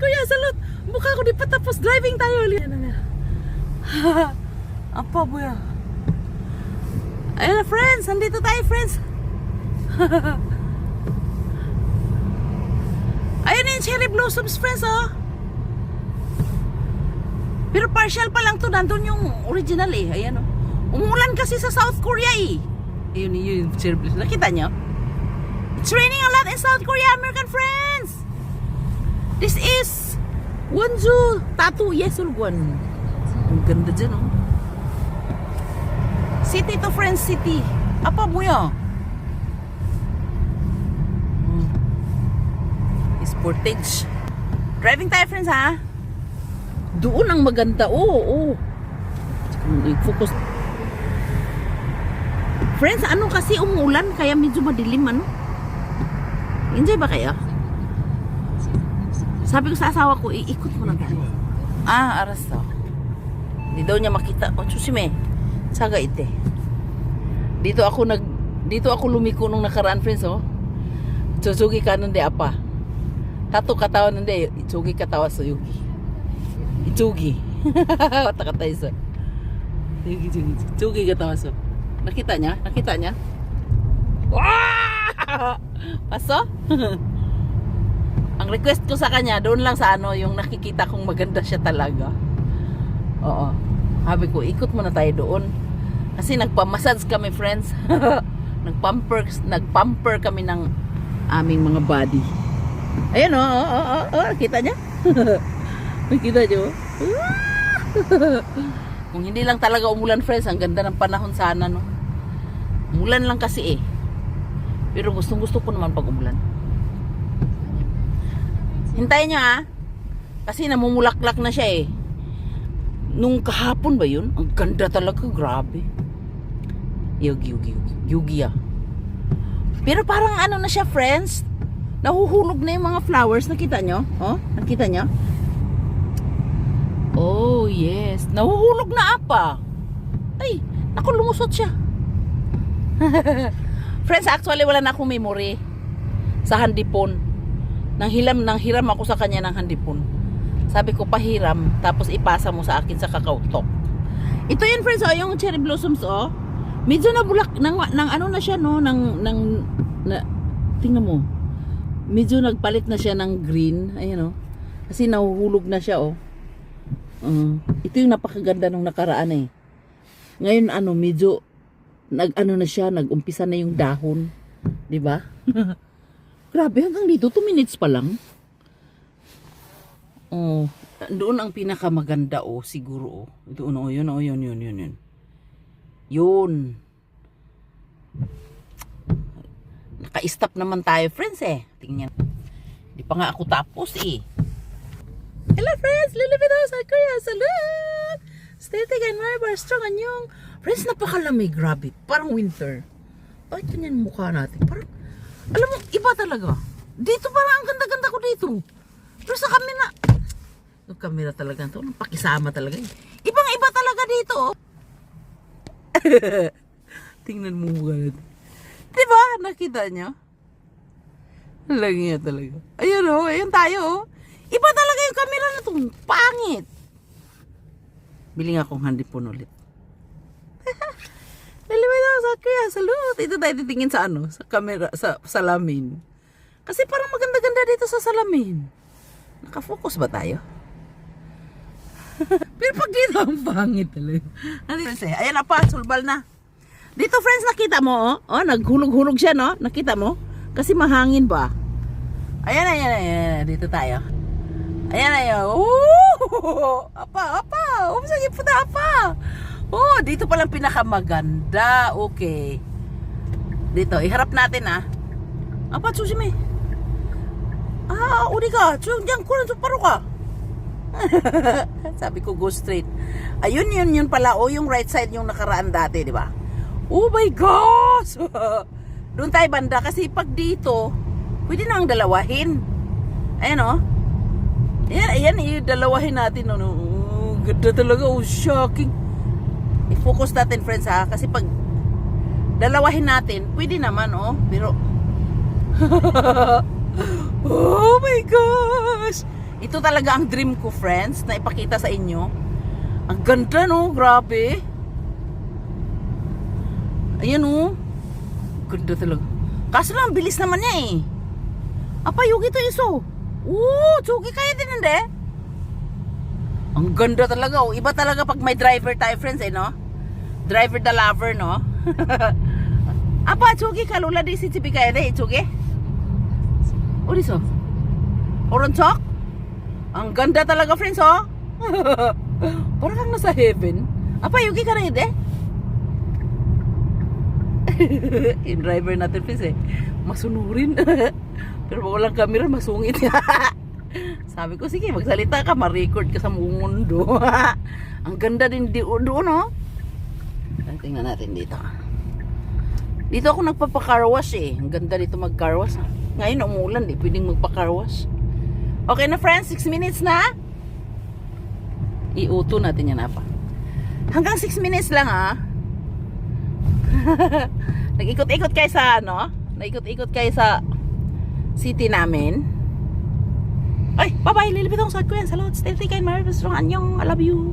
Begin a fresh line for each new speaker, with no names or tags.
Kuya, salute. Mukha ko di pa tapos driving tayo ulit. Apa buya? Ayun na friends, nandito tayo friends. Ayun na yung cherry blossoms friends oh. Pero partial pa lang to, nandun yung original eh. Ayan oh. Umulan kasi sa South Korea eh. Ayun yung cherry blossoms. Nakita nyo? It's raining a lot in South Korea, American friends. This is Wonju Tattoo Yesulgwan. Ang ganda dyan oh. City to friends, city. Apa buya? Sportage. Driving tayo friends ha. Doon ang maganda. Oo. Focus. Friends, ano kasi umuulan kaya medyo madilim ano? Enjoy ba kayo? Sabi ko sa asawa ko, iikot mo na tayo. Aras to. Hindi daw niya makita. O, susime. Saga ite. Dito ako lumiko nung nakaraan friends oh. Susugi ka nun de apa. Tato katawa nun de. Itsugi katawa sa yugi. Itsugi. Wata katay sa. Itsugi katawa sa. Nakita niya? Paso? Ang request ko sa kanya, doon lang sa ano, yung nakikita kong maganda siya talaga. Oo. Sabi ko, ikot muna tayo doon. Kasi nagpamassage kami, friends. Nagpamper kami ng aming mga body. Ayan, kita niya? Nakita niyo? Kung hindi lang talaga umulan, friends, ang ganda ng panahon sana, no? Umulan lang kasi eh. Pero gustong-gusto ko naman pag umulan. Hintayin nyo ha. Kasi namumulaklak na siya eh. Nung kahapon ba yun? Ang ganda talaga, grabe. Yugi ah. Pero parang ano na siya, friends. Nahuhulog na yung mga flowers. Nakita nyo? Oh, nakita nyo? Oh, yes. Nahuhulog na apa. Ay, naku, lumusot siya. Friends, actually wala na akong memory sa handipon. Nang hiram ako sa kanya ng handipon. Sabi ko, pahiram, tapos ipasa mo sa akin sa KakaoTalk. Ito yun, friends, oh, yung cherry blossoms, oh. Medyo nabulak, nang ano na siya, no, tingnan mo. Medyo nagpalit na siya ng green, ayan, oh. Kasi nahuhulog na siya, oh. Ito yung napakaganda nung nakaraan, eh. Ngayon, medyo, na siya, nag-umpisa na yung dahon. Diba? Grabe, hanggang dito, 2 minutes pa lang. Oh, doon ang pinakamaganda siguro Doon yun. Yun. Naka-stop naman tayo, friends eh. Tingnan. Di pa nga ako tapos eh. Hello friends, Lilibito sa Korea. Salud! Static and Marbar, strong anyong. Friends, napakalamig, grabe. Parang winter. Ay, ganyan mukha natin. Parang, alam mo, iba talaga. Dito parang ang ganda-ganda ko dito. Pero sa kamera, yung kamera talaga ito, pakisama talaga. Ibang-iba talaga dito. Tingnan mo mukha natin. Diba? Nakita nyo? Langya talaga. Ayun ayun tayo Iba talaga yung kamera na ito. Pangit. Bili nga akong handipon ulit. Nalimutan sa kaya, salud. Ito tayo titingin sa sa kamera, sa salamin. Kasi parang maganda-ganda dito sa salamin. Nakafocus ba tayo? Pero pag dito, ang pangit talaga. Ayan na pa, sulbal na. Dito friends, nakita mo, naghulog-hulog siya, no? Nakita mo? Kasi mahangin ba? Ayan. Dito tayo. Ayan. Apa. Sige po na, apa. Dito palang pinakamaganda. Okay. Dito, iharap natin, Apa, susimi. Uli ka. Diyan ko, paro ka. Sabi ko, go straight. Ayun, yun pala. Yung right side yung nakaraan dati, di ba? Oh my gosh! Doon tayo banda. Kasi pag dito, pwede na ang dalawahin. Ayan, Ayan, dalawahin natin. Ganda talaga. Shocking. I-focus natin, friends, Kasi pag dalawahin natin, pwede naman, Pero, oh my gosh! Ito talaga ang dream ko, friends, na ipakita sa inyo. Ang ganda, no? Grabe. Ayan, no? Ganda talaga. Kaso lang, bilis naman niya eh. Apa, yugi to iso. Tsugi kaya din, hindi? Ang ganda talaga, oh. Iba talaga pag may driver tayo, friends, eh, no? Driver the lover, no? Apa, tsugi kalula di si Chibi kaya din, tsugi? Diso? Oronchok? Ang ganda talaga, friends, oh. Parang kang nasa heaven. Apa, yugi ka na yun, eh? Yung driver natin, friends, eh. Masunurin. Pero walang camera, masungit. Sabi ko, sige, magsalita ka, ma-record ka sa mundo. Ang ganda din doon, no? Tingnan natin dito. Dito ako nagpapa-car wash, eh. Ang ganda dito mag-car wash. Ngayon, umuulan, eh. Pwedeng magpa-car wash. Okay na, friends, 6 minutes na. Iuto natin yan, apa. Hanggang 6 minutes lang, ah. Nag-ikot-ikot kayo sa, ano? Nag-ikot-ikot kayo sa city namin. Ay, bye-bye. Lilipit ako sa ko yan. Salud. Stay thick and marvelous. Annyeong. I love you.